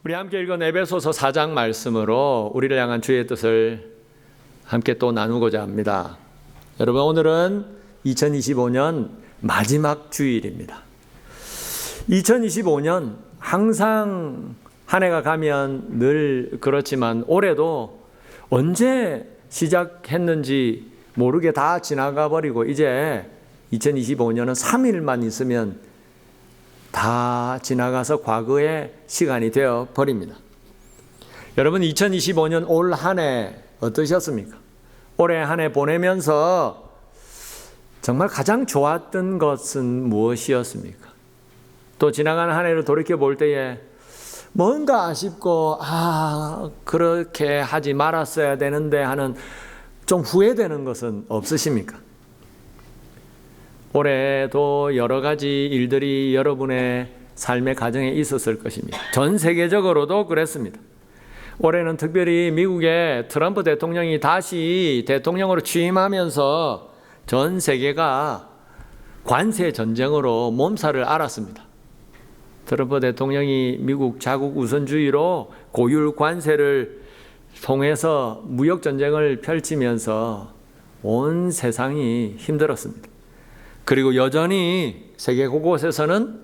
우리 함께 읽은 에베소서 4장 말씀으로 우리를 향한 주의 뜻을 함께 또 나누고자 합니다. 여러분, 오늘은 2025년 마지막 주일입니다. 2025년 항상 한 해가 가면 늘 그렇지만 올해도 언제 시작했는지 모르게 다 지나가 버리고 이제 2025년은 3일만 있으면 다 지나가서 과거의 시간이 되어 버립니다. 여러분, 2025년 올 한 해 어떠셨습니까? 올해 한 해 보내면서 정말 가장 좋았던 것은 무엇이었습니까? 또 지나간 한 해를 돌이켜 볼 때에 뭔가 아쉽고 그렇게 하지 말았어야 되는데 하는 좀 후회되는 것은 없으십니까? 올해도 여러 가지 일들이 여러분의 삶의 가정에 있었을 것입니다. 전 세계적으로도 그랬습니다. 올해는 특별히 미국의 트럼프 대통령이 다시 대통령으로 취임하면서 전 세계가 관세 전쟁으로 몸살을 앓았습니다. 트럼프 대통령이 미국 자국 우선주의로 고율 관세를 통해서 무역 전쟁을 펼치면서 온 세상이 힘들었습니다. 그리고 여전히 세계 곳곳에서는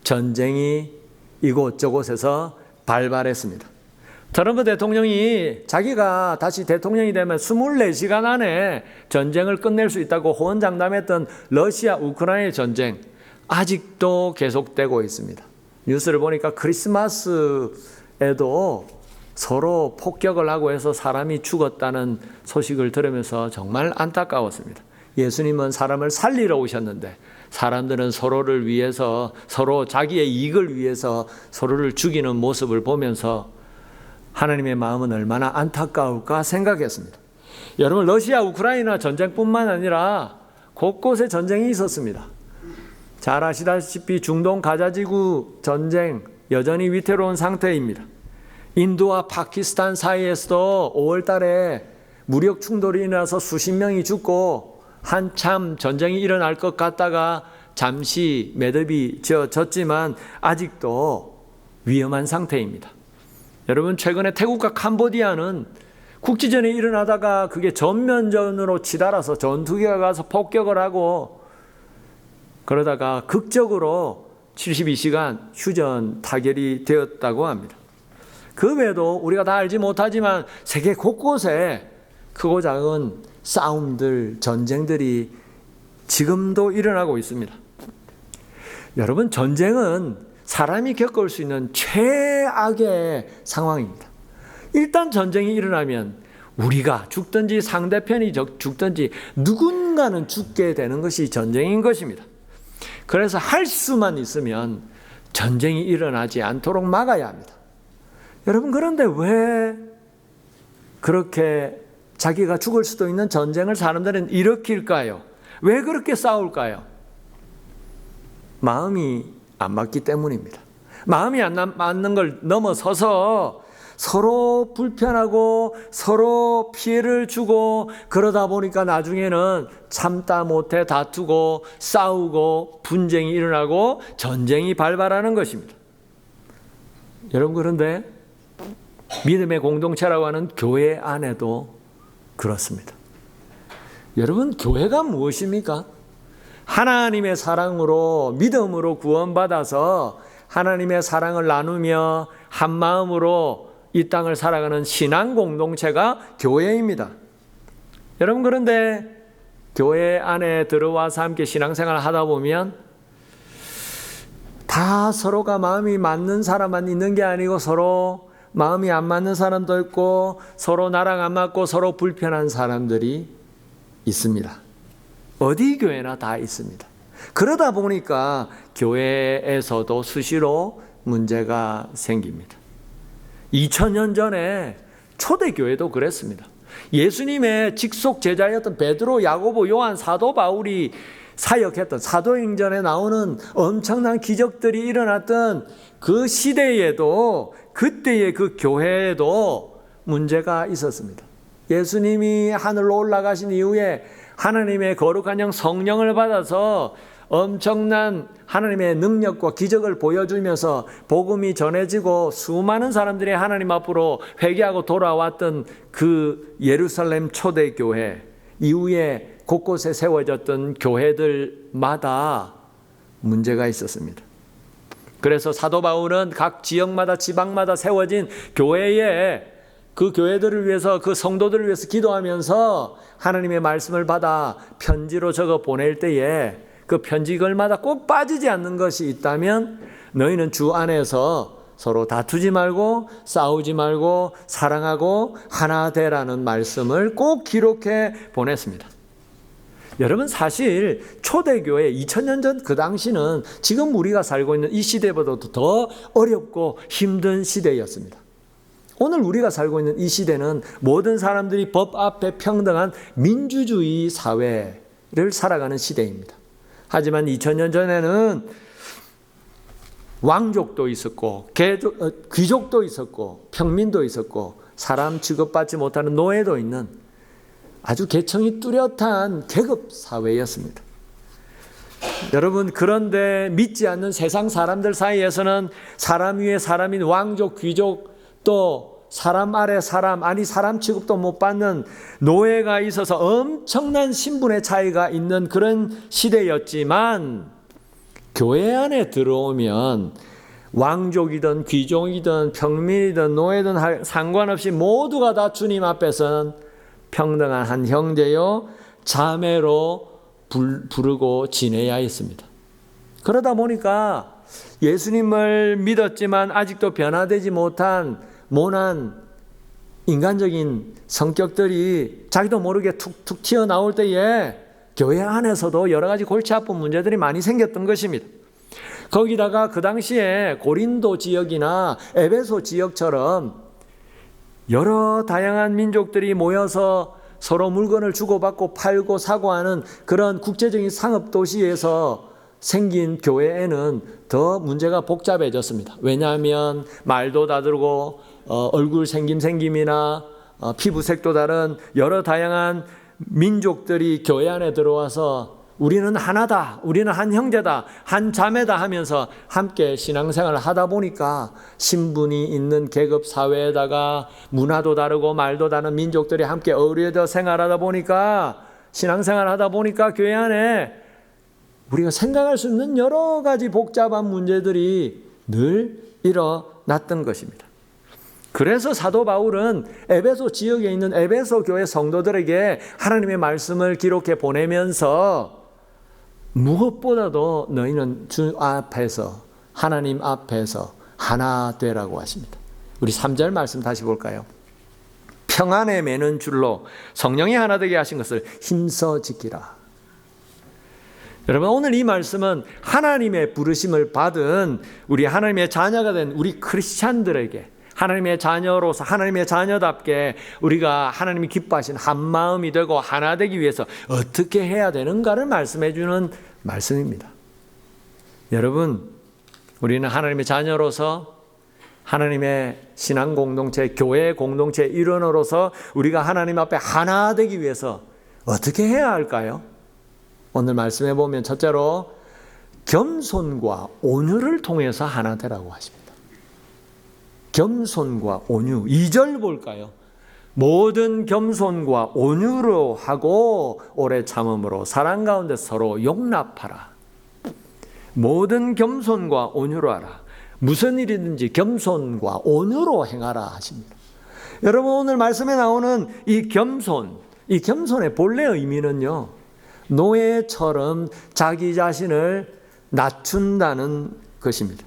전쟁이 이곳저곳에서 발발했습니다. 트럼프 대통령이 자기가 다시 대통령이 되면 24시간 안에 전쟁을 끝낼 수 있다고 호언장담했던 러시아 우크라이나 전쟁 아직도 계속되고 있습니다. 뉴스를 보니까 크리스마스에도 서로 폭격을 하고 해서 사람이 죽었다는 소식을 들으면서 정말 안타까웠습니다. 예수님은 사람을 살리러 오셨는데 사람들은 서로를 위해서, 서로 자기의 이익을 위해서 서로를 죽이는 모습을 보면서 하나님의 마음은 얼마나 안타까울까 생각했습니다. 여러분, 러시아 우크라이나 전쟁뿐만 아니라 곳곳에 전쟁이 있었습니다. 잘 아시다시피 중동 가자지구 전쟁 여전히 위태로운 상태입니다. 인도와 파키스탄 사이에서도 5월 달에 무력 충돌이 일어나서 수십 명이 죽고 한참 전쟁이 일어날 것 같다가 잠시 매듭이 지어졌지만 아직도 위험한 상태입니다. 여러분, 최근에 태국과 캄보디아는 국지전이 일어나다가 그게 전면전으로 치달아서 전투기가 가서 폭격을 하고 그러다가 극적으로 72시간 휴전 타결이 되었다고 합니다. 그 외에도 우리가 다 알지 못하지만 세계 곳곳에 크고 작은 싸움들, 전쟁들이 지금도 일어나고 있습니다. 여러분, 전쟁은 사람이 겪을 수 있는 최악의 상황입니다. 일단 전쟁이 일어나면 우리가 죽든지 상대편이 죽든지 누군가는 죽게 되는 것이 전쟁인 것입니다. 그래서 할 수만 있으면 전쟁이 일어나지 않도록 막아야 합니다. 여러분, 그런데 왜 그렇게 자기가 죽을 수도 있는 전쟁을 사람들은 일으킬까요? 왜 그렇게 싸울까요? 마음이 안 맞기 때문입니다. 마음이 안 맞는 걸 넘어서서 서로 불편하고 서로 피해를 주고 그러다 보니까 나중에는 참다 못해 다투고 싸우고 분쟁이 일어나고 전쟁이 발발하는 것입니다. 여러분, 그런데 믿음의 공동체라고 하는 교회 안에도 그렇습니다. 여러분, 교회가 무엇입니까? 하나님의 사랑으로 믿음으로 구원받아서 하나님의 사랑을 나누며 한 마음으로 이 땅을 살아가는 신앙 공동체가 교회입니다. 여러분, 그런데 교회 안에 들어와서 함께 신앙생활을 하다 보면 다 서로가 마음이 맞는 사람만 있는 게 아니고 서로 마음이 안 맞는 사람도 있고 서로 나랑 안 맞고 서로 불편한 사람들이 있습니다. 어디 교회나 다 있습니다. 그러다 보니까 교회에서도 수시로 문제가 생깁니다. 2000년 전에 초대교회도 그랬습니다. 예수님의 직속 제자였던 베드로, 야고보, 요한, 사도 바울이 사역했던 사도행전에 나오는 엄청난 기적들이 일어났던 그 시대에도 그때의 그 교회에도 문제가 있었습니다. 예수님이 하늘로 올라가신 이후에 하나님의 거룩한 영 성령을 받아서 엄청난 하나님의 능력과 기적을 보여주면서 복음이 전해지고 수많은 사람들이 하나님 앞으로 회개하고 돌아왔던 그 예루살렘 초대교회 이후에 곳곳에 세워졌던 교회들마다 문제가 있었습니다. 그래서 사도 바울은 각 지역마다 지방마다 세워진 교회에 그 교회들을 위해서 그 성도들을 위해서 기도하면서 하나님의 말씀을 받아 편지로 적어 보낼 때에 그 편지글마다 꼭 빠지지 않는 것이 있다면 너희는 주 안에서 서로 다투지 말고 싸우지 말고 사랑하고 하나 되라는 말씀을 꼭 기록해 보냈습니다. 여러분 사실 초대교회 2000년 전 그 당시는 지금 우리가 살고 있는 이 시대보다도 더 어렵고 힘든 시대였습니다. 오늘 우리가 살고 있는 이 시대는 모든 사람들이 법 앞에 평등한 민주주의 사회를 살아가는 시대입니다. 하지만 2000년 전에는 왕족도 있었고 귀족도 있었고 평민도 있었고 사람 취급받지 못하는 노예도 있는 아주 계층이 뚜렷한 계급 사회였습니다. 여러분 그런데 믿지 않는 세상 사람들 사이에서는 사람 위에 사람인 왕족 귀족 또 사람 아래 사람 아니 사람 취급도 못 받는 노예가 있어서 엄청난 신분의 차이가 있는 그런 시대였지만 교회 안에 들어오면 왕족이든 귀족이든 평민이든 노예든 상관없이 모두가 다 주님 앞에서는 평등한 한 형제요 자매로 부르고 지내야 했습니다. 그러다 보니까 예수님을 믿었지만 아직도 변화되지 못한 모난 인간적인 성격들이 자기도 모르게 툭툭 튀어나올 때에 교회 안에서도 여러 가지 골치 아픈 문제들이 많이 생겼던 것입니다. 거기다가 그 당시에 고린도 지역이나 에베소 지역처럼 여러 다양한 민족들이 모여서 서로 물건을 주고받고 팔고 사고 하는 그런 국제적인 상업 도시에서 생긴 교회에는 더 문제가 복잡해졌습니다. 왜냐하면 말도 다르고 얼굴 생김이나 피부색도 다른 여러 다양한 민족들이 교회 안에 들어와서 우리는 하나다, 우리는 한 형제다, 한 자매다 하면서 함께 신앙생활을 하다 보니까 신분이 있는 계급 사회에다가 문화도 다르고 말도 다른 민족들이 함께 어우러져 생활하다 보니까 신앙생활을 하다 보니까 교회 안에 우리가 생각할 수 있는 여러 가지 복잡한 문제들이 늘 일어났던 것입니다. 그래서 사도 바울은 에베소 지역에 있는 에베소 교회 성도들에게 하나님의 말씀을 기록해 보내면서 무엇보다도 너희는 주 앞에서 하나님 앞에서 하나 되라고 하십니다. 우리 3절 말씀 다시 볼까요? 평안에 매는 줄로 성령이 하나 되게 하신 것을 힘써 지키라. 여러분 오늘 이 말씀은 하나님의 부르심을 받은 우리 하나님의 자녀가 된 우리 크리스찬들에게 하나님의 자녀로서 하나님의 자녀답게 우리가 하나님이 기뻐하신 한 마음이 되고 하나 되기 위해서 어떻게 해야 되는가를 말씀해 주는 말씀입니다. 여러분 우리는 하나님의 자녀로서 하나님의 신앙 공동체, 교회 공동체 일원으로서 우리가 하나님 앞에 하나 되기 위해서 어떻게 해야 할까요? 오늘 말씀해 보면 첫째로 겸손과 온유를 통해서 하나 되라고 하십니다. 겸손과 온유. 2절 볼까요? 모든 겸손과 온유로 하고 오래 참음으로 사랑 가운데 서로 용납하라. 모든 겸손과 온유로 하라. 무슨 일이든지 겸손과 온유로 행하라 하십니다. 여러분 오늘 말씀에 나오는 이 겸손의 본래 의미는요, 노예처럼 자기 자신을 낮춘다는 것입니다.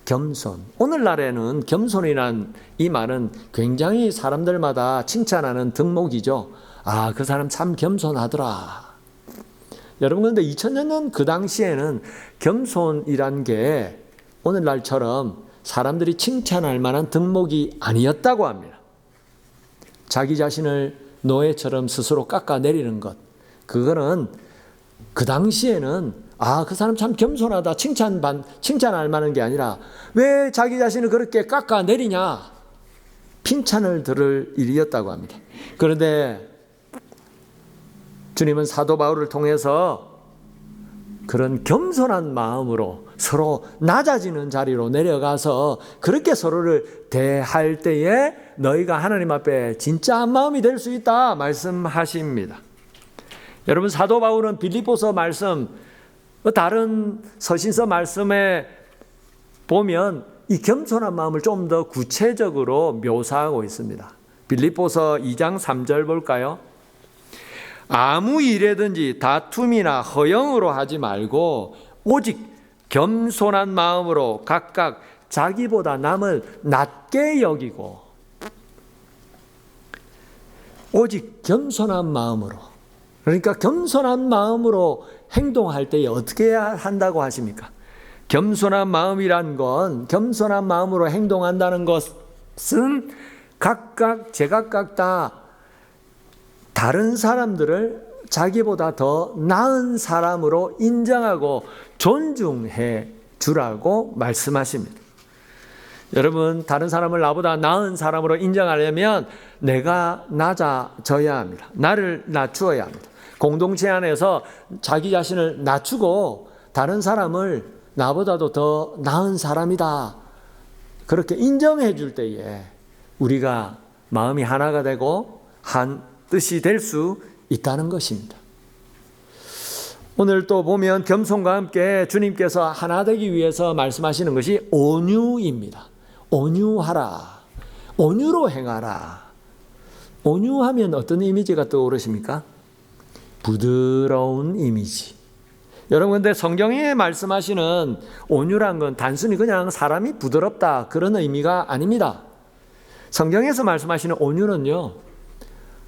겸손. 오늘날에는 겸손이란 이 말은 굉장히 사람들마다 칭찬하는 덕목이죠. 아, 그 사람 참 겸손하더라. 여러분, 그런데 2000년 그 당시에는 겸손이란 게 오늘날처럼 사람들이 칭찬할 만한 덕목이 아니었다고 합니다. 자기 자신을 노예처럼 스스로 깎아내리는 것. 그거는 그 당시에는 아, 그 사람 참 겸손하다 칭찬할 만한 게 아니라 왜 자기 자신을 그렇게 깎아내리냐 핀찬을 들을 일이었다고 합니다. 그런데 주님은 사도 바울을 통해서 그런 겸손한 마음으로 서로 낮아지는 자리로 내려가서 그렇게 서로를 대할 때에 너희가 하나님 앞에 진짜 한 마음이 될 수 있다 말씀하십니다. 여러분, 사도 바울은 빌립보서 말씀, 다른 서신서 말씀에 보면 이 겸손한 마음을 좀 더 구체적으로 묘사하고 있습니다. 빌립보서 2장 3절 볼까요? 아무 일에든지 다툼이나 허영으로 하지 말고 오직 겸손한 마음으로 각각 자기보다 남을 낮게 여기고, 오직 겸손한 마음으로, 그러니까 겸손한 마음으로 행동할 때에 어떻게 한다고 하십니까? 겸손한 마음이란 건, 겸손한 마음으로 행동한다는 것은 각각 제각각 다 다른 사람들을 자기보다 더 나은 사람으로 인정하고 존중해 주라고 말씀하십니다. 여러분, 다른 사람을 나보다 나은 사람으로 인정하려면 내가 낮아져야 합니다. 나를 낮추어야 합니다. 공동체 안에서 자기 자신을 낮추고 다른 사람을 나보다도 더 나은 사람이다, 그렇게 인정해 줄 때에 우리가 마음이 하나가 되고 한 뜻이 될 수 있다는 것입니다. 오늘 또 보면 겸손과 함께 주님께서 하나 되기 위해서 말씀하시는 것이 온유입니다. 온유하라, 온유로 행하라. 온유하면 어떤 이미지가 떠오르십니까? 부드러운 이미지. 여러분, 근데 성경에 말씀하시는 온유란 건 단순히 그냥 사람이 부드럽다, 그런 의미가 아닙니다. 성경에서 말씀하시는 온유는요,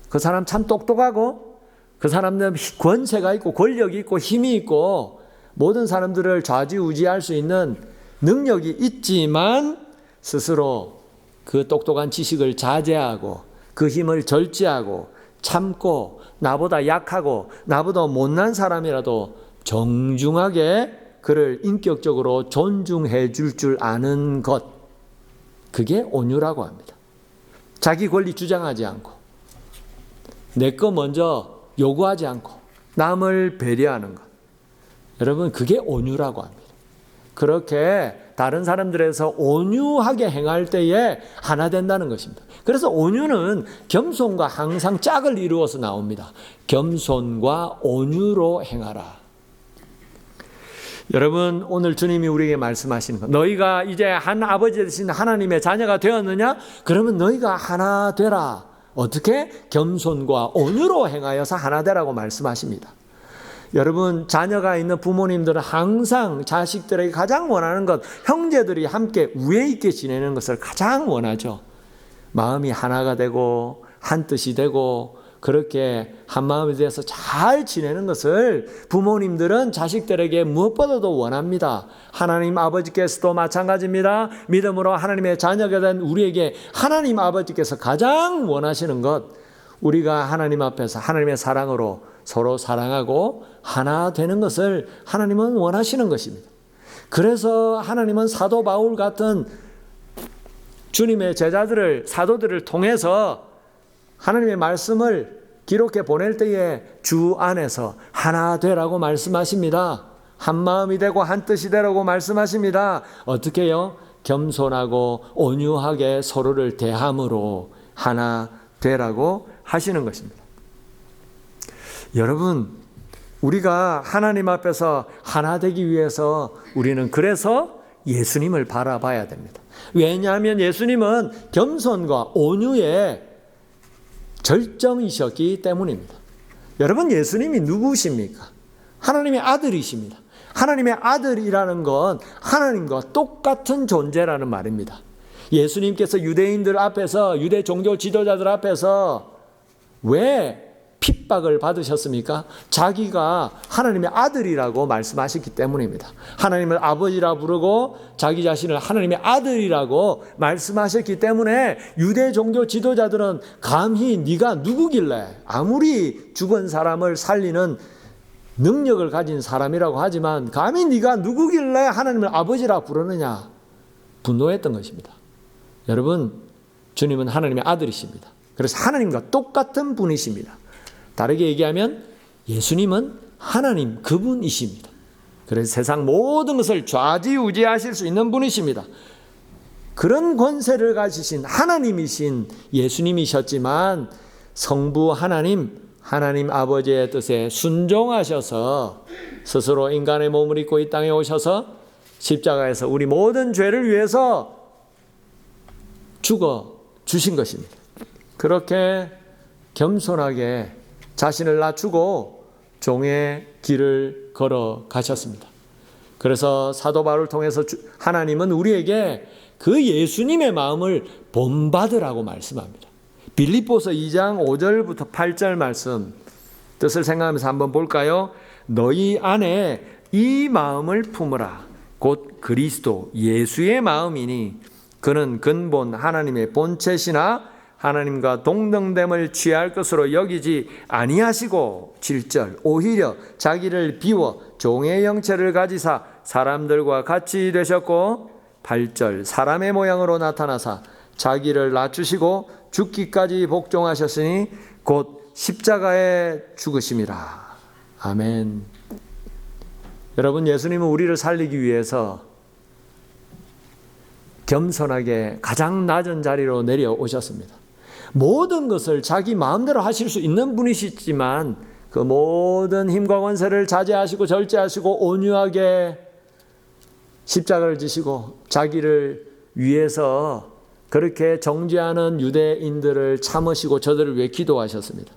그 사람 참 똑똑하고 그 사람은 권세가 있고 권력이 있고 힘이 있고 모든 사람들을 좌지우지할 수 있는 능력이 있지만 스스로 그 똑똑한 지식을 자제하고 그 힘을 절제하고 참고 나보다 약하고 나보다 못난 사람이라도 정중하게 그를 인격적으로 존중해 줄 아는 것, 그게 온유라고 합니다. 자기 권리 주장하지 않고 내 거 먼저 요구하지 않고 남을 배려하는 것, 여러분, 그게 온유라고 합니다. 그렇게 다른 사람들에서 온유하게 행할 때에 하나 된다는 것입니다. 그래서 온유는 겸손과 항상 짝을 이루어서 나옵니다. 겸손과 온유로 행하라. 여러분, 오늘 주님이 우리에게 말씀하시는 것, 너희가 이제 한 아버지 되신 하나님의 자녀가 되었느냐? 그러면 너희가 하나 되라. 어떻게? 겸손과 온유로 행하여서 하나 되라고 말씀하십니다. 여러분, 자녀가 있는 부모님들은 항상 자식들에게 가장 원하는 것, 형제들이 함께 우애 있게 지내는 것을 가장 원하죠. 마음이 하나가 되고 한 뜻이 되고 그렇게 한 마음이 되어서 잘 지내는 것을 부모님들은 자식들에게 무엇보다도 원합니다. 하나님 아버지께서도 마찬가지입니다. 믿음으로 하나님의 자녀가 된 우리에게 하나님 아버지께서 가장 원하시는 것, 우리가 하나님 앞에서 하나님의 사랑으로 서로 사랑하고 하나 되는 것을 하나님은 원하시는 것입니다. 그래서 하나님은 사도 바울 같은 주님의 제자들을, 사도들을 통해서 하나님의 말씀을 기록해 보낼 때에 주 안에서 하나 되라고 말씀하십니다. 한 마음이 되고 한 뜻이 되라고 말씀하십니다. 어떻게 해요? 겸손하고 온유하게 서로를 대함으로 하나 되라고 하시는 것입니다. 여러분, 우리가 하나님 앞에서 하나 되기 위해서 우리는 그래서 예수님을 바라봐야 됩니다. 왜냐하면 예수님은 겸손과 온유의 절정이셨기 때문입니다. 여러분, 예수님이 누구십니까? 하나님의 아들이십니다. 하나님의 아들이라는 건 하나님과 똑같은 존재라는 말입니다. 예수님께서 유대인들 앞에서, 유대 종교 지도자들 앞에서 왜 핍박을 받으셨습니까? 자기가 하나님의 아들이라고 말씀하셨기 때문입니다. 하나님을 아버지라 부르고 자기 자신을 하나님의 아들이라고 말씀하셨기 때문에 유대 종교 지도자들은 감히 네가 누구길래, 아무리 죽은 사람을 살리는 능력을 가진 사람이라고 하지만 감히 네가 누구길래 하나님을 아버지라 부르느냐, 분노했던 것입니다. 여러분, 주님은 하나님의 아들이십니다. 그래서 하나님과 똑같은 분이십니다. 다르게 얘기하면 예수님은 하나님 그분이십니다. 그래서 세상 모든 것을 좌지우지하실 수 있는 분이십니다. 그런 권세를 가지신 하나님이신 예수님이셨지만 성부 하나님 아버지의 뜻에 순종하셔서 스스로 인간의 몸을 입고 이 땅에 오셔서 십자가에서 우리 모든 죄를 위해서 죽어 주신 것입니다. 그렇게 겸손하게 자신을 낮추고 종의 길을 걸어 가셨습니다. 그래서 사도 바울을 통해서 하나님은 우리에게 그 예수님의 마음을 본받으라고 말씀합니다. 빌립보서 2장 5절부터 8절 말씀 뜻을 생각하면서 한번 볼까요? 너희 안에 이 마음을 품으라. 곧 그리스도 예수의 마음이니 그는 근본 하나님의 본체시나 하나님과 동등됨을 취할 것으로 여기지 아니하시고 7절 오히려 자기를 비워 종의 형체를 가지사 사람들과 같이 되셨고 8절 사람의 모양으로 나타나사 자기를 낮추시고 죽기까지 복종하셨으니 곧 십자가에 죽으심이라. 아멘. 여러분, 예수님은 우리를 살리기 위해서 겸손하게 가장 낮은 자리로 내려오셨습니다. 모든 것을 자기 마음대로 하실 수 있는 분이시지만 그 모든 힘과 권세를 자제하시고 절제하시고 온유하게 십자가를 지시고 자기를 위해서 그렇게 정죄하는 유대인들을 참으시고 저들을 위해 기도하셨습니다.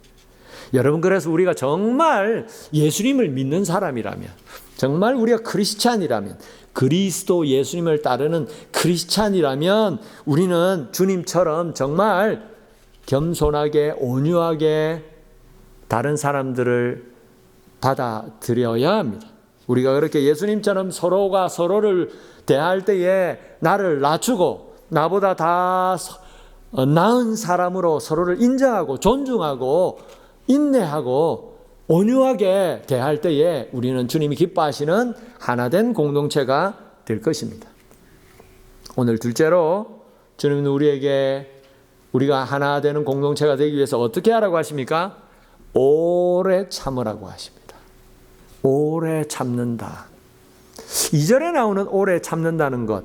여러분, 그래서 우리가 정말 예수님을 믿는 사람이라면, 정말 우리가 크리스찬이라면, 그리스도 예수님을 따르는 크리스찬이라면 우리는 주님처럼 정말 겸손하게 온유하게 다른 사람들을 받아들여야 합니다. 우리가 그렇게 예수님처럼 서로가 서로를 대할 때에 나를 낮추고 나보다 다 나은 사람으로 서로를 인정하고 존중하고 인내하고 온유하게 대할 때에 우리는 주님이 기뻐하시는 하나된 공동체가 될 것입니다. 오늘 둘째로 주님은 우리가 하나 되는 공동체가 되기 위해서 어떻게 하라고 하십니까? 오래 참으라고 하십니다. 오래 참는다. 2절에 나오는 오래 참는다는 것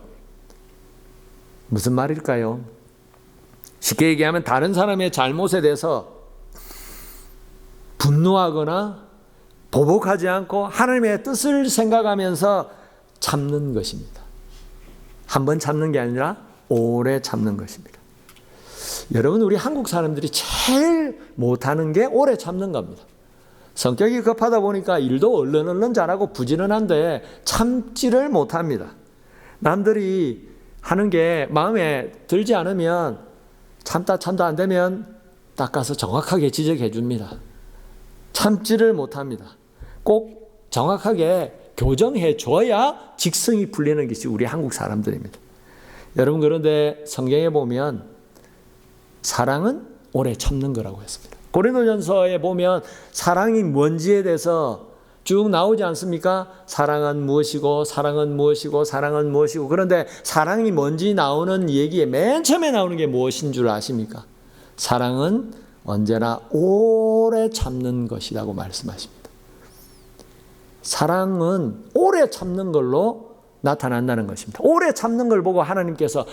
무슨 말일까요? 쉽게 얘기하면 다른 사람의 잘못에 대해서 분노하거나 보복하지 않고 하나님의 뜻을 생각하면서 참는 것입니다. 한번 참는 게 아니라 오래 참는 것입니다. 여러분, 우리 한국 사람들이 제일 못하는 게 오래 참는 겁니다. 성격이 급하다 보니까 일도 얼른 잘하고 부지런한데 참지를 못합니다. 남들이 하는 게 마음에 들지 않으면 참다 안 되면 딱 가서 정확하게 지적해 줍니다. 참지를 못합니다. 꼭 정확하게 교정해 줘야 직성이 풀리는 것이 우리 한국 사람들입니다. 여러분, 그런데 성경에 보면 사랑은 오래 참는 거라고 했습니다. 고린도전서에 보면 사랑이 뭔지에 대해서 쭉 나오지 않습니까? 사랑은 무엇이고 사랑은 무엇이고 사랑은 무엇이고. 그런데 사랑이 뭔지 나오는 얘기에 맨 처음에 나오는 게 무엇인 줄 아십니까? 사랑은 언제나 오래 참는 것이라고 말씀하십니다. 사랑은 오래 참는 걸로 나타난다는 것입니다. 오래 참는 걸 보고 하나님께서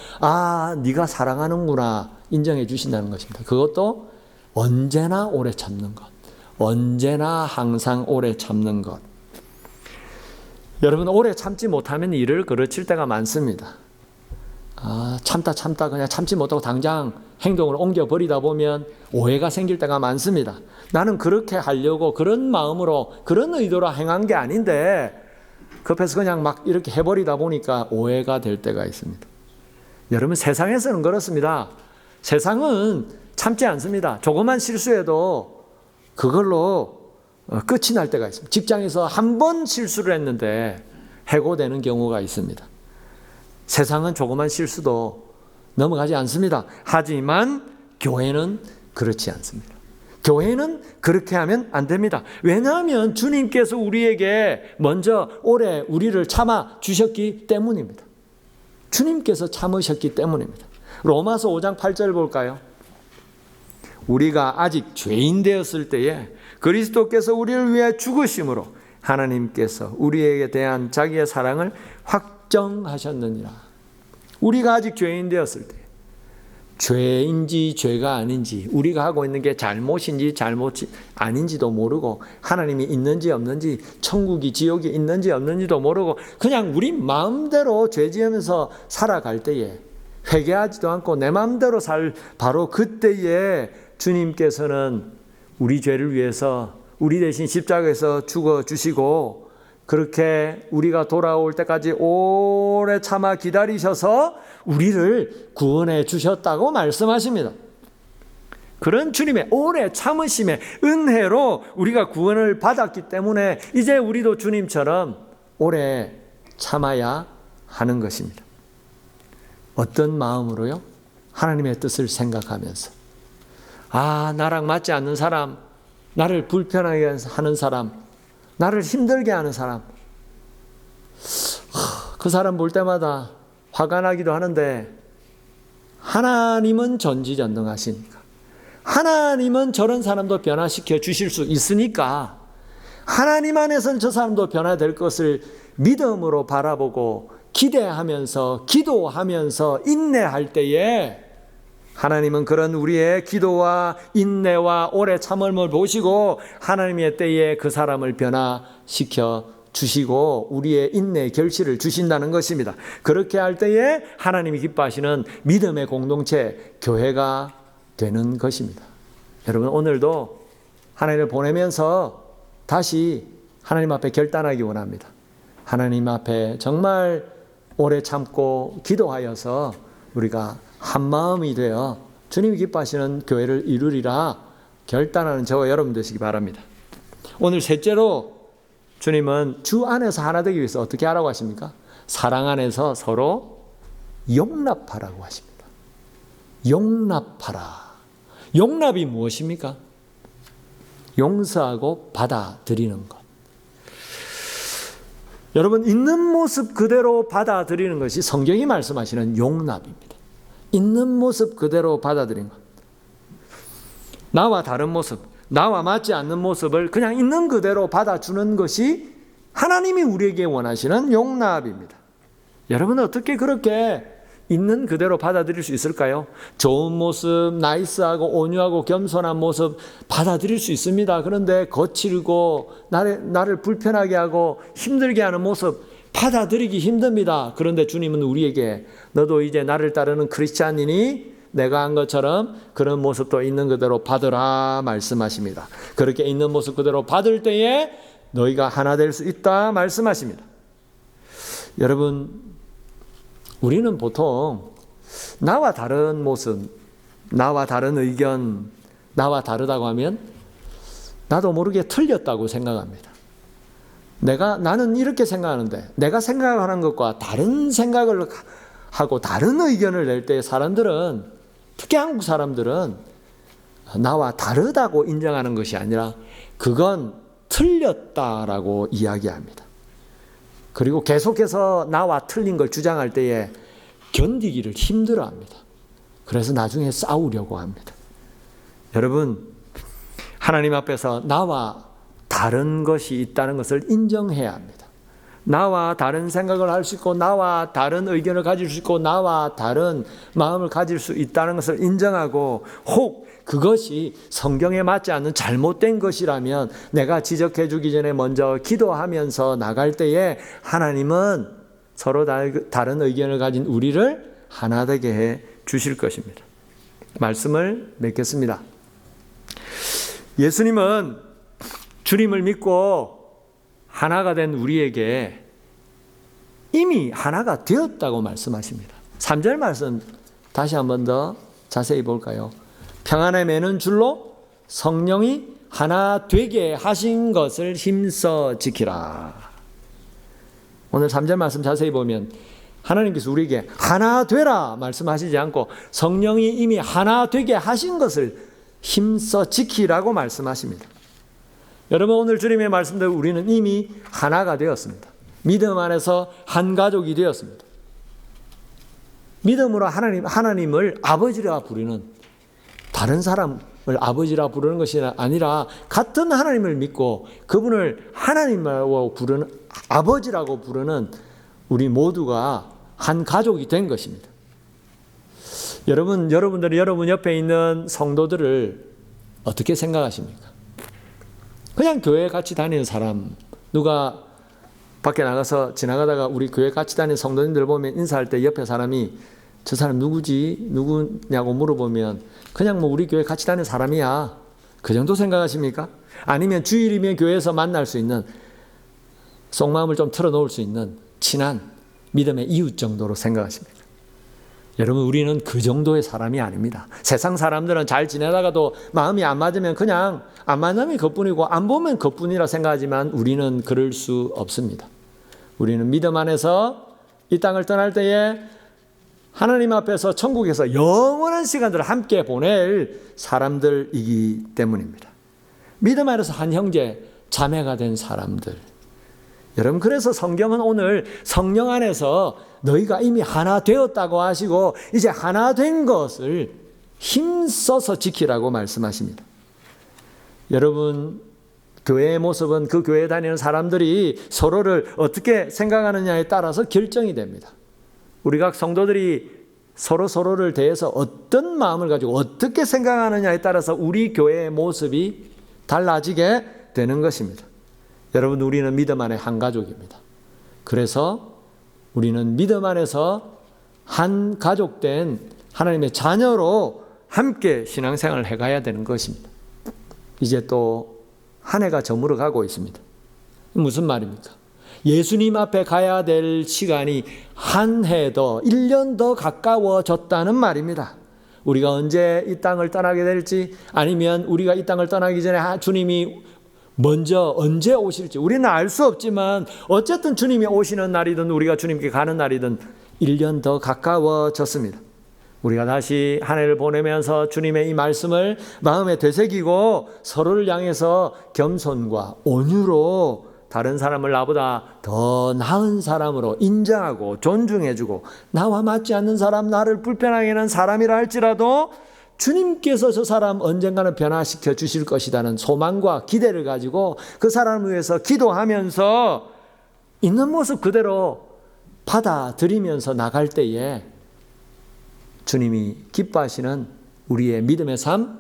네가 사랑하는구나 인정해 주신다는 것입니다. 그것도 언제나 오래 참는 것, 언제나 항상 오래 참는 것. 여러분, 오래 참지 못하면 일을 그르칠 때가 많습니다. 참다 그냥 참지 못하고 당장 행동을 옮겨버리다 보면 오해가 생길 때가 많습니다. 나는 그렇게 하려고 그런 마음으로 그런 의도로 행한 게 아닌데 급해서 그냥 막 이렇게 해버리다 보니까 오해가 될 때가 있습니다. 여러분, 세상에서는 그렇습니다. 세상은 참지 않습니다. 조그만 실수해도 그걸로 끝이 날 때가 있습니다. 직장에서 한 번 실수를 했는데 해고되는 경우가 있습니다. 세상은 조그만 실수도 넘어가지 않습니다. 하지만 교회는 그렇지 않습니다. 교회는 그렇게 하면 안 됩니다. 왜냐하면 주님께서 우리에게 먼저 오래 우리를 참아 주셨기 때문입니다. 주님께서 참으셨기 때문입니다. 로마서 5장 8절 볼까요? 우리가 아직 죄인 되었을 때에 그리스도께서 우리를 위해 죽으심으로 하나님께서 우리에게 대한 자기의 사랑을 확정하셨느니라. 우리가 아직 죄인 되었을 때, 죄인지 죄가 아닌지, 우리가 하고 있는 게 잘못인지 잘못이 아닌지도 모르고, 하나님이 있는지 없는지, 천국이 지옥이 있는지 없는지도 모르고 그냥 우리 마음대로 죄 지으면서 살아갈 때에, 회개하지도 않고 내 마음대로 살 바로 그때에 주님께서는 우리 죄를 위해서 우리 대신 십자가에서 죽어주시고, 그렇게 우리가 돌아올 때까지 오래 참아 기다리셔서 우리를 구원해 주셨다고 말씀하십니다. 그런 주님의 오래 참으심의 은혜로 우리가 구원을 받았기 때문에 이제 우리도 주님처럼 오래 참아야 하는 것입니다. 어떤 마음으로요? 하나님의 뜻을 생각하면서, 나랑 맞지 않는 사람, 나를 불편하게 하는 사람, 나를 힘들게 하는 사람, 그 사람 볼 때마다 화가 나기도 하는데, 하나님은 전지전능하시니까, 하나님은 저런 사람도 변화시켜 주실 수 있으니까, 하나님 안에서는 저 사람도 변화될 것을 믿음으로 바라보고 기대하면서 기도하면서 인내할 때에, 하나님은 그런 우리의 기도와 인내와 오래 참음을 보시고 하나님의 때에 그 사람을 변화시켜 주시고 우리의 인내의 결실을 주신다는 것입니다. 그렇게 할 때에 하나님이 기뻐하시는 믿음의 공동체, 교회가 되는 것입니다. 여러분, 오늘도 하나님을 보내면서 다시 하나님 앞에 결단하기 원합니다. 하나님 앞에 정말 오래 참고 기도하여서 우리가 한 마음이 되어 주님이 기뻐하시는 교회를 이루리라 결단하는 저와 여러분 되시기 바랍니다. 오늘 셋째로, 주님은 주 안에서 하나 되기 위해서 어떻게 하라고 하십니까? 사랑 안에서 서로 용납하라고 하십니다. 용납하라. 용납이 무엇입니까? 용서하고 받아들이는 것. 여러분, 있는 모습 그대로 받아들이는 것이 성경이 말씀하시는 용납입니다. 있는 모습 그대로 받아들이는 것. 나와 다른 모습, 나와 맞지 않는 모습을 그냥 있는 그대로 받아주는 것이 하나님이 우리에게 원하시는 용납입니다. 여러분은 어떻게 그렇게 있는 그대로 받아들일 수 있을까요? 좋은 모습, 나이스하고 온유하고 겸손한 모습 받아들일 수 있습니다. 그런데 거칠고 나를 불편하게 하고 힘들게 하는 모습 받아들이기 힘듭니다. 그런데 주님은 우리에게, 너도 이제 나를 따르는 크리스찬이니 내가 한 것처럼 그런 모습도 있는 그대로 받으라 말씀하십니다. 그렇게 있는 모습 그대로 받을 때에 너희가 하나 될 수 있다 말씀하십니다. 여러분, 우리는 보통 나와 다른 모습, 나와 다른 의견, 나와 다르다고 하면 나도 모르게 틀렸다고 생각합니다. 나는 이렇게 생각하는데, 내가 생각하는 것과 다른 생각을 하고 다른 의견을 낼 때 사람들은, 특히 한국 사람들은 나와 다르다고 인정하는 것이 아니라 그건 틀렸다라고 이야기합니다. 그리고 계속해서 나와 틀린 걸 주장할 때에 견디기를 힘들어합니다. 그래서 나중에 싸우려고 합니다. 여러분, 하나님 앞에서 나와 다른 것이 있다는 것을 인정해야 합니다. 나와 다른 생각을 할 수 있고, 나와 다른 의견을 가질 수 있고, 나와 다른 마음을 가질 수 있다는 것을 인정하고, 혹 그것이 성경에 맞지 않는 잘못된 것이라면 내가 지적해 주기 전에 먼저 기도하면서 나갈 때에 하나님은 서로 다른 의견을 가진 우리를 하나 되게 해 주실 것입니다. 말씀을 맺겠습니다. 예수님은 주님을 믿고 하나가 된 우리에게 이미 하나가 되었다고 말씀하십니다. 3절 말씀 다시 한 번 더 자세히 볼까요? 평안에 매는 줄로 성령이 하나 되게 하신 것을 힘써 지키라. 오늘 3절 말씀 자세히 보면 하나님께서 우리에게 하나 되라 말씀하시지 않고 성령이 이미 하나 되게 하신 것을 힘써 지키라고 말씀하십니다. 여러분, 오늘 주님의 말씀대로 우리는 이미 하나가 되었습니다. 믿음 안에서 한 가족이 되었습니다. 믿음으로 하나님을 아버지라 부르는 다른 사람 아버지라 부르는 것이 아니라 같은 하나님을 믿고 그분을 하나님이라고 부르는 아버지라고 부르는 우리 모두가 한 가족이 된 것입니다. 여러분들은 여러분 옆에 있는 성도들을 어떻게 생각하십니까? 그냥 교회 같이 다니는 사람, 누가 밖에 나가서 지나가다가 우리 교회 같이 다니는 성도님들 보면 인사할 때 옆에 사람이 저 사람 누구지? 누구냐고 물어보면 그냥 뭐 우리 교회 같이 다니는 사람이야. 그 정도 생각하십니까? 아니면 주일이면 교회에서 만날 수 있는 속마음을 좀 털어놓을 수 있는 친한 믿음의 이웃 정도로 생각하십니까? 여러분, 우리는 그 정도의 사람이 아닙니다. 세상 사람들은 잘 지내다가도 마음이 안 맞으면 그냥 안 만나면 그뿐이고 안 보면 그뿐이라 생각하지만 우리는 그럴 수 없습니다. 우리는 믿음 안에서 이 땅을 떠날 때에 하나님 앞에서 천국에서 영원한 시간들을 함께 보낼 사람들이기 때문입니다. 믿음 안에서 한 형제, 자매가 된 사람들. 여러분, 그래서 성경은 오늘 성령 안에서 너희가 이미 하나 되었다고 하시고 이제 하나 된 것을 힘써서 지키라고 말씀하십니다. 여러분, 교회의 모습은 그 교회에 다니는 사람들이 서로를 어떻게 생각하느냐에 따라서 결정이 됩니다. 우리 각 성도들이 서로를 대해서 어떤 마음을 가지고 어떻게 생각하느냐에 따라서 우리 교회의 모습이 달라지게 되는 것입니다. 여러분, 우리는 믿음 안에 한 가족입니다. 그래서 우리는 믿음 안에서 한 가족된 하나님의 자녀로 함께 신앙생활을 해가야 되는 것입니다. 이제 또 한 해가 저물어 가고 있습니다. 무슨 말입니까? 예수님 앞에 가야 될 시간이 한 해 더, 1년 더 가까워졌다는 말입니다. 우리가 언제 이 땅을 떠나게 될지, 아니면 우리가 이 땅을 떠나기 전에 주님이 먼저 언제 오실지 우리는 알 수 없지만 어쨌든 주님이 오시는 날이든 우리가 주님께 가는 날이든 1년 더 가까워졌습니다. 우리가 다시 한 해를 보내면서 주님의 이 말씀을 마음에 되새기고 서로를 향해서 겸손과 온유로 다른 사람을 나보다 더 나은 사람으로 인정하고 존중해주고 나와 맞지 않는 사람, 나를 불편하게 하는 사람이라 할지라도 주님께서 저 사람 언젠가는 변화시켜 주실 것이라는 소망과 기대를 가지고 그 사람을 위해서 기도하면서 있는 모습 그대로 받아들이면서 나갈 때에 주님이 기뻐하시는 우리의 믿음의 삶,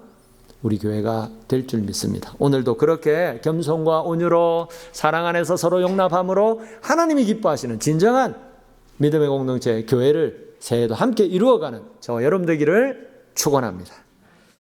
우리 교회가 될 줄 믿습니다. 오늘도 그렇게 겸손과 온유로 사랑 안에서 서로 용납함으로 하나님이 기뻐하시는 진정한 믿음의 공동체 교회를 새해에도 함께 이루어가는 저와 여러분 되기를 축원합니다.